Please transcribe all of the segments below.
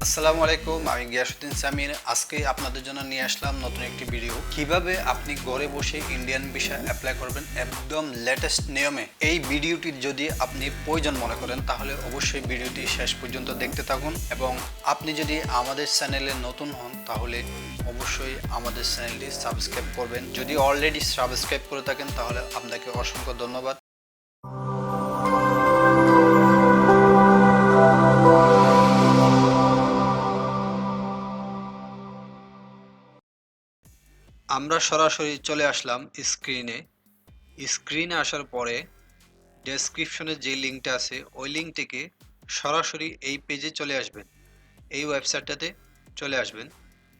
আসসালামু আলাইকুম, আমি গিয়াসউদ্দিন সামির। আজকে আপনাদের জন্য নিয়ে আসলাম নতুন একটি ভিডিও। কিভাবে আপনি ঘরে বসে ইন্ডিয়ান ভিসা অ্যাপ্লাই করবেন একদম লেটেস্ট নিয়মে। এই ভিডিওটির যদি আপনি প্রয়োজন মনে করেন তাহলে অবশ্যই ভিডিওটি শেষ পর্যন্ত দেখতে থাকুন, এবং আপনি যদি আমাদের চ্যানেলে নতুন হন তাহলে অবশ্যই আমাদের চ্যানেলটি সাবস্ক্রাইব করবেন। যদি অলরেডি সাবস্ক্রাইব করে থাকেন তাহলে আপনাকে অসংখ্য ধন্যবাদ। আমরা সরাসরি চলে আসলাম স্ক্রিনে আসার পরে ডেসক্রিপশনে যে লিঙ্কটা আছে ওই লিঙ্ক থেকে সরাসরি এই পেজে চলে আসবেন। এই ওয়েবসাইটটাতে চলে আসবেন।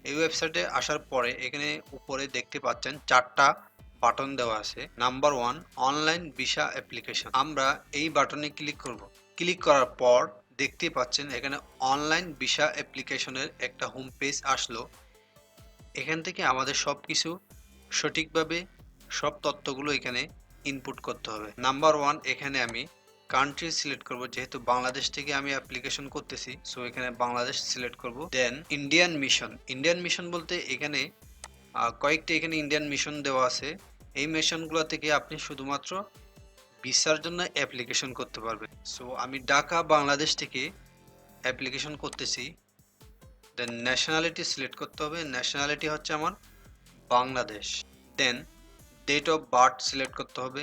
এই ওয়েবসাইটে আসার পরে এখানে উপরে দেখতে পাচ্ছেন চারটা বাটন দেওয়া আছে। Number 1, online visa application. আমরা এই বাটনে ক্লিক করব। ক্লিক করার পর দেখতে পাচ্ছেন এখানে অনলাইন ভিসা অ্যাপ্লিকেশনের একটা হোম পেজ আসলো। এখান থেকে আমাদের সবকিছু সঠিকভাবে সব তথ্যগুলো এখানে ইনপুট করতে হবে। নাম্বার 1, এখানে আমি কান্ট্রি সিলেক্ট করব, যেহেতু বাংলাদেশ থেকে আমি অ্যাপ্লিকেশন করতেছি, সো এখানে বাংলাদেশ সিলেক্ট করব। দেন ইন্ডিয়ান মিশন বলতে এখানে কয়েকটা এখানে ইন্ডিয়ান মিশন দেওয়া আছে। এই মিশনগুলো থেকে আপনি শুধুমাত্র ভিসার জন্য অ্যাপ্লিকেশন করতে পারবেন। সো আমি ঢাকা বাংলাদেশ থেকে অ্যাপ্লিকেশন করতেছি। দেন ন্যাশনালিটি সিলেক্ট করতে হবে। ন্যাশনালিটি হচ্ছে আমার বাংলাদেশ। দেন ডেট অফ বার্থ সিলেক্ট করতে হবে।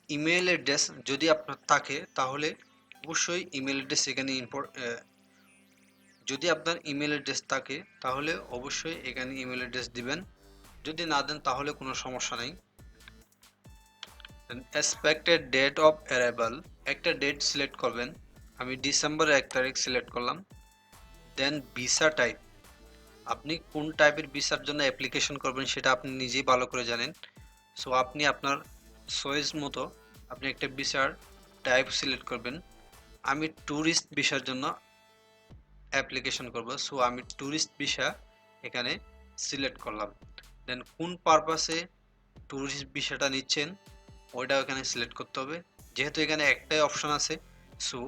ইমেল অ্যাড্রেস যদি আপনার থাকে তাহলে অবশ্যই ইমেল অ্যাড্রেস এখানে যদি আপনার ইমেল অ্যাড্রেস থাকে তাহলে অবশ্যই এখানে ইমেল অ্যাড্রেস দিবেন। যদি না দেন তাহলে কোনো সমস্যা নেই। এক্সপেক্টেড ডেট অফ অ্যারাইভাল, একটা ডেট সিলেক্ট করবেন। আমি ডিসেম্বরের 1 তারিখ সিলেক্ট করলাম। দেন ভিসা টাইপ, আপনি কোন টাইপের ভিসার জন্য অ্যাপ্লিকেশন করবেন সেটা আপনি নিজেই ভালো করে জানেন। সো আপনি আপনার চয়েস মতো আপনি একটা ভিসার টাইপ সিলেক্ট করবেন। আমি ট্যুরিস্ট ভিসার জন্য অ্যাপ্লিকেশন করব, সো আমি ট্যুরিস্ট ভিসা এখানে সিলেক্ট করলাম। দেন কোন পারপাসে ট্যুরিস্ট ভিসাটা নিচ্ছেন ওইটাও এখানে সিলেক্ট করতে হবে। যেহেতু এখানে একটাই অপশন আছে, সো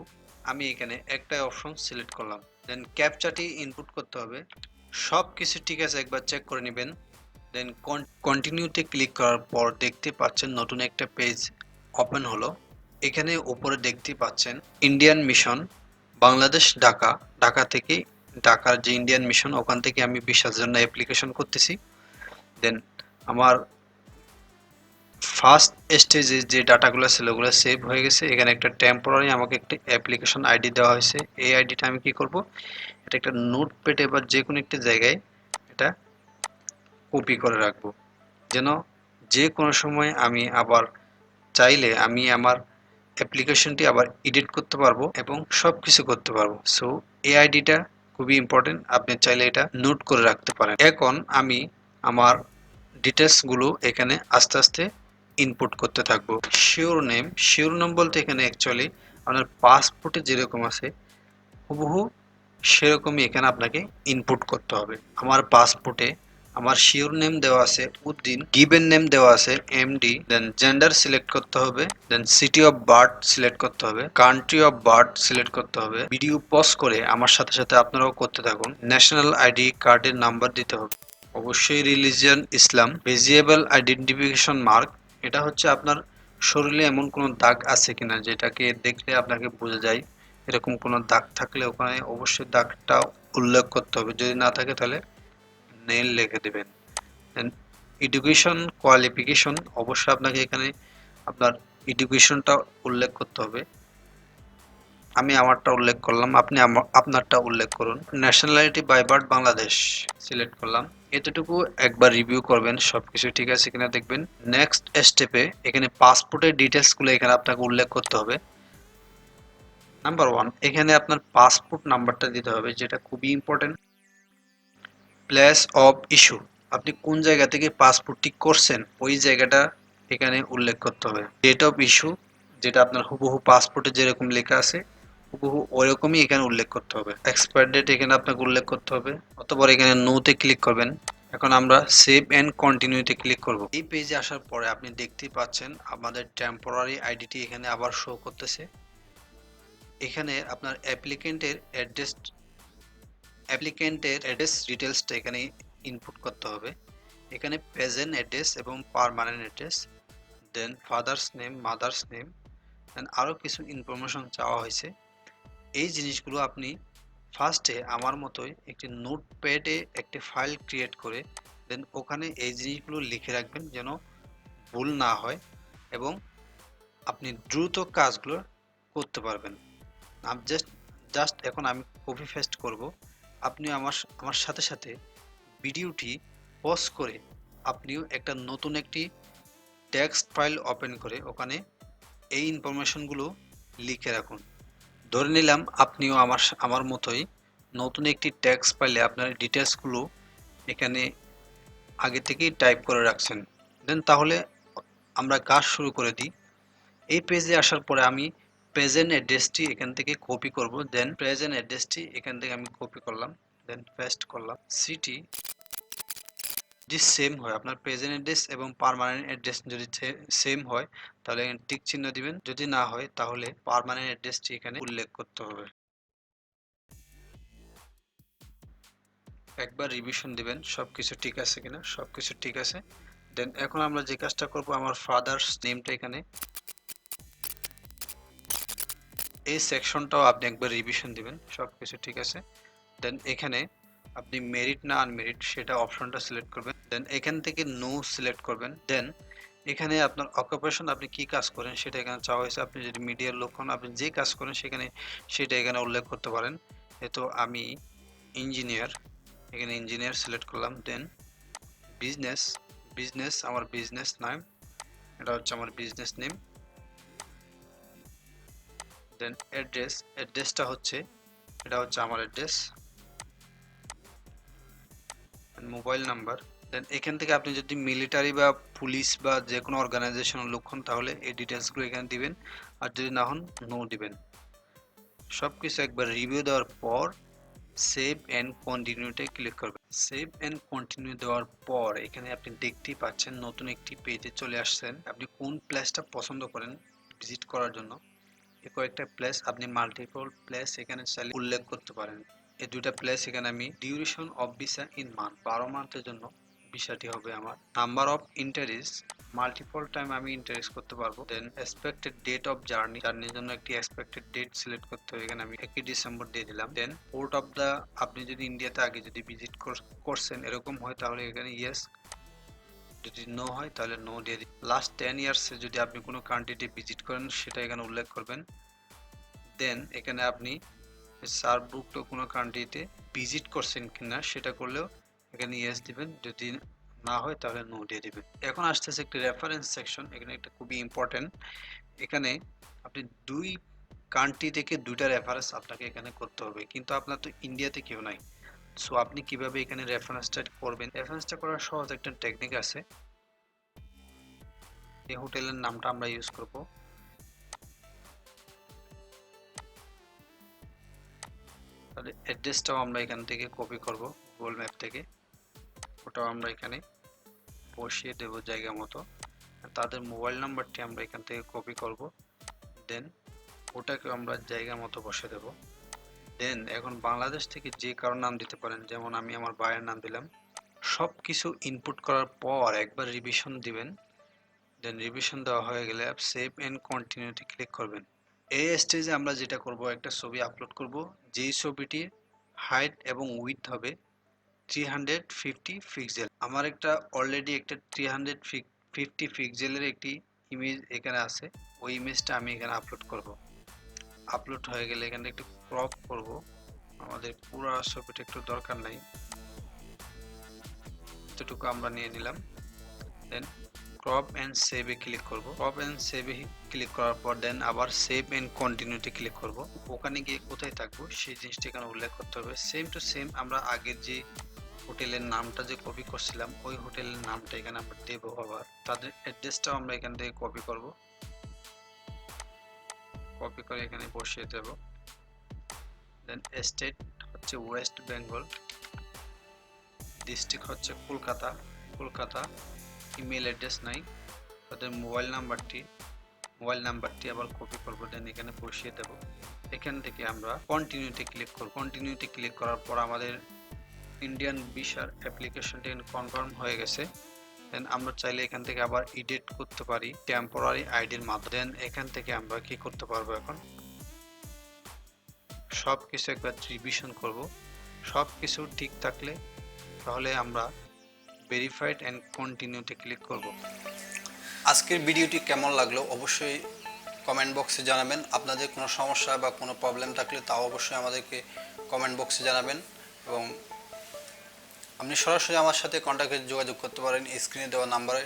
আমি এখানে একটাই অপশন সিলেক্ট করলাম। দেন ক্যাপচাটি ইনপুট করতে হবে। সব কিছু ঠিক আছে, একবার চেক করে নেবেন। দেন কন্টিনিউতে ক্লিক করার পর দেখতে পাচ্ছেন নতুন একটা পেজ ওপেন হলো। এখানে উপরে দেখতে পাচ্ছেন ইন্ডিয়ান মিশন বাংলাদেশ ঢাকা থেকে, ঢাকার যে ইন্ডিয়ান মিশন ওখান থেকে আমি ভিসার জন্য অ্যাপ্লিকেশন করতেছি। দেন আমার ফার্স্ট স্টেজে যে ডাটাগুলো ছিল ওগুলো সেভ হয়ে গেছে। এখানে একটা টেম্পোরারি আমাকে একটা অ্যাপ্লিকেশন আইডি দেওয়া হয়েছে। এই আইডিটা আমি কি করব, এটা একটা নোটপ্যাডে বা যে কোনো একটা জায়গায় এটা কপি করে রাখবো, যেন যে কোনো সময় আমি আবার চাইলে আমি আমার অ্যাপ্লিকেশনটি আবার এডিট করতে পারবো এবং সব কিছু করতে পারবো। সো এই আইডিটা খুবই ইম্পর্টেন্ট, আপনি চাইলে এটা নোট করে রাখতে পারেন। এখন আমি আমার ডিটেলসগুলো এখানে আস্তে আস্তে ইনপুট করতে থাকবো। শিওর নেম বলতে এখানে অ্যাকচুয়ালি আপনার পাসপোর্টে যেরকম আছে হুবহু সেরকমই এখানে আপনাকে ইনপুট করতে হবে। আমার পাসপোর্টে আমার শিওর নেম দেওয়া আছে উদ্দিন, গিভেন নেম দেওয়া আছে এমডি। দেন জেন্ডার সিলেক্ট করতে হবে। দেন সিটি অফ বার্থ সিলেক্ট করতে হবে। কান্ট্রি অফ বার্থ সিলেক্ট করতে হবে। ভিডিও পজ করে আমার সাথে সাথে আপনারাও করতে থাকুন। ন্যাশনাল আইডি কার্ডের নাম্বার দিতে হবে। অবশ্যই রিলিজিয়ন ইসলাম। ভিজিবল আইডেন্টিফিকেশন মার্ক, এটা হচ্ছে আপনার শরীরে এমন কোনো দাগ আছে কিনা যেটাকে দেখলে আপনাকে বোঝা যায়। এরকম কোনো দাগ থাকলে ওখানে অবশ্যই দাগটা উল্লেখ করতে হবে, যদি না থাকে তাহলে নেল লিখে দেবেন। দেন এডুকেশন কোয়ালিফিকেশন, অবশ্যই আপনাকে এখানে আপনার এডুকেশনটা উল্লেখ করতে হবে। আমি আমারটা উল্লেখ করলাম, আপনি আপনারটা উল্লেখ করুন। Nationality by birth Bangladesh select করলাম। এতটুকু একবার রিভিউ করবেন সবকিছু ঠিক আছে কিনা দেখবেন। নেক্সট স্টেপে এখানে পাসপোর্টের ডিটেলসগুলো এখানে আপনাকে উল্লেখ করতে হবে। নাম্বার 1, এখানে আপনার পাসপোর্ট নাম্বারটা দিতে হবে, যেটা খুবই ইম্পর্টেন্ট। প্লেস অফ ইস্যু, আপনি কোন জায়গা থেকে পাসপোর্টটি করছেন ওই জায়গাটা এখানে উল্লেখ করতে হবে। ডেট অফ ইস্যু, যেটা আপনার হুবহু পাসপোর্টে যেরকম লেখা আছে হুবহু ওইরকমই এখানে উল্লেখ করতে হবে। এক্সপায়ার ডেট এখানে আপনাকে উল্লেখ করতে হবে, অতঃপর এখানে নোতে ক্লিক করবেন এখন আমরা সেভ এন্ড কন্টিনিউতে ক্লিক করব। এই পেজে আসার পরে আপনি দেখতেই পাচ্ছেন আমাদের টেম্পোরারি আইডিটি এখানে আবার শো করতেছে। এখানে আপনার অ্যাপ্লিকেন্টের অ্যাড্রেস ডিটেলসটা এখানে ইনপুট করতে হবে। এখানে প্রেজেন্ট অ্যাড্রেস এবং পার্মানেন্ট অ্যাড্রেস, দেন ফাদার্স নেম, মাদার্স নেম, দেন আরও কিছু ইনফরমেশন চাওয়া হয়েছে। এই জিনিসগুলো আপনি ফার্স্টে আমার মতোই একটি নোটপ্যাডে একটি ফাইল ক্রিয়েট করে দেন ওখানে এই জিনিসগুলো লিখে রাখবেন যেন ভুল না হয় এবং আপনি দ্রুত কাজগুলো করতে পারবেন। আমি জাস্ট এখন আমি কপি পেস্ট করব। আপনি আমার সাথে সাথে ভিডিওটি পজ করে আপনিও একটা নতুন একটি টেক্সট ফাইল ওপেন করে ওখানে এই ইনফরমেশনগুলো লিখে রাখুন। ধরে নিলাম আপনিও আমার মতোই নতুন একটি টেক্সট ফাইলে আপনার ডিটেলসগুলো এখানে আগে থেকেই টাইপ করে রাখছেন। দেন তাহলে আমরা কাজ শুরু করে দিই। এই পেজে আসার পরে আমি প্রেজেন্ট অ্যাড্রেসটি এখান থেকে কপি করব। দেন প্রেজেন্ট অ্যাড্রেসটি এখান থেকে আমি কপি করলাম, দেন পেস্ট করলাম। সিটি যদি সেম হয়, আপনার প্রেজেন্ট অ্যাড্রেস এবং পার্মানেন্ট অ্যাড্রেস যদি সেম হয় তাহলে টিক চিহ্ন দিবেন, যদি না হয় তাহলে পার্মানেন্ট অ্যাড্রেসটি এখানে উল্লেখ করতে হবে। একবার রিভিশন দিবেন সবকিছু ঠিক আছে কিনা। সবকিছু ঠিক আছে। দেন এখন আমরা যে কাজটা করব, আমার ফাদার্স নেমটা এখানে এই সেকশনটাও আপনি একবার রিভিশন দিবেন সবকিছু ঠিক আছে। দেন এখানে আপনি মেরিট না আনমেরিট সেটা অপশনটা সিলেক্ট করবেন। দেন এখান থেকে নো সিলেক্ট করবেন। দেন এখানে আপনার অকুপেশন, আপনি কি কাজ করেন সেটা এখানে চাওয়া হয়েছে। আপনি যদি মিডিয়ার লোক হন, আপনি যে কাজ করেন সেটা এখানে উল্লেখ করতে পারেন। তো আমি ইঞ্জিনিয়ার, এখানে ইঞ্জিনিয়ার সিলেক্ট করলাম। দেন বিজনেস, আমার বিজনেস নাম, এটা হচ্ছে আমার বিজনেস নেম। দেন অ্যাড্রেসটা হচ্ছে, এটা হচ্ছে আমার অ্যাড্রেস। Mobile number. দেন এখান থেকে আপনি যদি মিলিটারি বা পুলিশ বা যে কোনো অর্গানাইজেশনের লোক হন তাহলে এই ডিটেলসগুলো এখানে দিবেন, আর যদি না হন নো দিবেন। সব কিছু একবার রিভিউ দেওয়ার পর সেভ অ্যান্ড কন্টিনিউতে ক্লিক করবেন। সেভ অ্যান্ড কন্টিনিউ দেওয়ার পর এখানে আপনি দেখতেই পাচ্ছেন নতুন একটি পেজে চলে আসছেন। আপনি কোন প্লেসটা পছন্দ করেন ভিজিট করার জন্য, এই কয়েকটা প্লেস আপনি মাল্টিপল প্লেস এখানে চাইলে উল্লেখ করতে পারেন। এই দুইটা প্লেস এখানে আমি duration of visa in month, 12 মান্থের জন্য ভিসাটি হবে আমার। Number of interest, multiple time আমি ইন্টারেস্ট করতে পারবো। দেন এক্সপেক্টেড ডেট অফ জার্নির জন্য একটি এক্সপেক্টেড ডেট সিলেক্ট করতে হবে, এখানে আমি 1 ডিসেম্বর দিয়ে দিলাম। দেন পোর্ট অফ দা, আপনি যদি ইন্ডিয়াতে আগে যদি ভিজিট করছেন এরকম হয় তাহলে এখানে ইয়েস, যদি নো হয় তাহলে নো দিয়ে দিন। লাস্ট 10 ইয়ার্সে যদি আপনি কোনো কান্ট্রিতে ভিজিট করেন সেটা এখানে উল্লেখ করবেন। দেন এখানে আপনি সার্ভবুকটা কোনো কান্ট্রিতে ভিজিট করছেন কিনা সেটা করলেও এখানে ইয়েস দিবেন, যদি না হয় তাহলে নো দিয়ে দিবেন। এখন আসতেছে একটি রেফারেন্স সেকশন, এখানে একটা খুবই ইম্পর্টেন্ট। এখানে আপনি দুই কান্ট্রি থেকে দুইটা রেফারেন্স আপনাকে এখানে করতে হবে, কিন্তু আপনার তো ইন্ডিয়াতে কেউ নাই। সো আপনি কিভাবে এখানে রেফারেন্সটা করবেন, রেফারেন্সটা করার সহজ একটা টেকনিক আছে। এই হোটেলের নামটা আমরা ইউজ করব। তাহলে অ্যাড্রেসটাও আমরা এখান থেকে কপি করব গুগল ম্যাপ থেকে, ওটাও আমরা এখানে বসিয়ে দেব জায়গা মতো। তাদের মোবাইল নাম্বারটি আমরা এখান থেকে কপি করব। দেন ওটাকে আমরা জায়গা মতো বসে দেব। দেন এখন বাংলাদেশ থেকে যে কারো নাম দিতে পারেন, যেমন আমি আমার ভাইয়ের নাম দিলাম। সব কিছু ইনপুট করার পর একবার রিভিশন দিবেন। দেন রিভিশন দেওয়া হয়ে গেলে সেভ এন্ড কন্টিনিউতে ক্লিক করবেন। এই স্টেজে আমরা যেটা করব, একটা ছবি আপলোড করব, যেই ছবিটির হাইট এবং উইডথ হবে 350 পিক্সেল। আমার একটা অলরেডি একটা 350 পিক্সেলের একটি ইমেজ এখানে আছে, ওই ইমেজটা আমি এখানে আপলোড করব। আপলোড হয়ে গেলে এখানে একটু ক্রপ করব, আমাদের পুরো ছবিটা একটু দরকার নাই, এতটুকু আমরা নিয়ে নিলাম। দেন ক্রপ এন্ড সেভে ক্লিক করব। ক্রপ এন্ড সেভে ক্লিক করার পর দেন আবার সেভ এন্ড কন্টিনিউতে ক্লিক করব। ওখানে গিয়ে কোথায় থাকবো সেই জিনিসটা এখানে উল্লেখ করতে হবে। সেম টু সেম আমরা আগের যে হোটেলের নামটা যে কপি করছিলাম ওই হোটেলের নামটা এখানে আমরা দেবো। আবার তাদের অ্যাড্রেসটাও আমরা এখান থেকে কপি করব, কপি করে এখানে বসিয়ে দেব। দেন স্টেট হচ্ছে ওয়েস্ট বেঙ্গল। ডিস্ট্রিক্ট হচ্ছে কলকাতা। কলকাতা, ইমেল অ্যাড্রেস নাই, তাদের মোবাইল নাম্বারটি আবার কপি করব, দেন এখানে বসিয়ে দেব। এখান থেকে আমরা কন্টিনিউতে ক্লিক করব। কন্টিনিউতে ক্লিক করার পর আমাদের ইন্ডিয়ান ভিসার অ্যাপ্লিকেশনটি কনফার্ম হয়ে গেছে। দেন আমরা চাইলে এখান থেকে আবার এডিট করতে পারি টেম্পোরারি আইডির মাধ্যমে। দেন এখান থেকে আমরা কি করতে পারবো, এখন সব কিছু একবার রিভিশন করব। সব কিছু ঠিক থাকলে তাহলে আমরা ভেরিফাইড অ্যান্ড কন্টিনিউতে ক্লিক করব। আজকের ভিডিওটি কেমন লাগলো অবশ্যই কমেন্ট বক্সে জানাবেন। আপনাদের কোনো সমস্যা বা কোনো প্রবলেম থাকলে তাও অবশ্যই আমাদেরকে কমেন্ট বক্সে জানাবেন, এবং আপনি সরাসরি আমার সাথে কন্ট্যাক্টে যোগাযোগ করতে পারেন স্ক্রিনে দেওয়া নাম্বারে।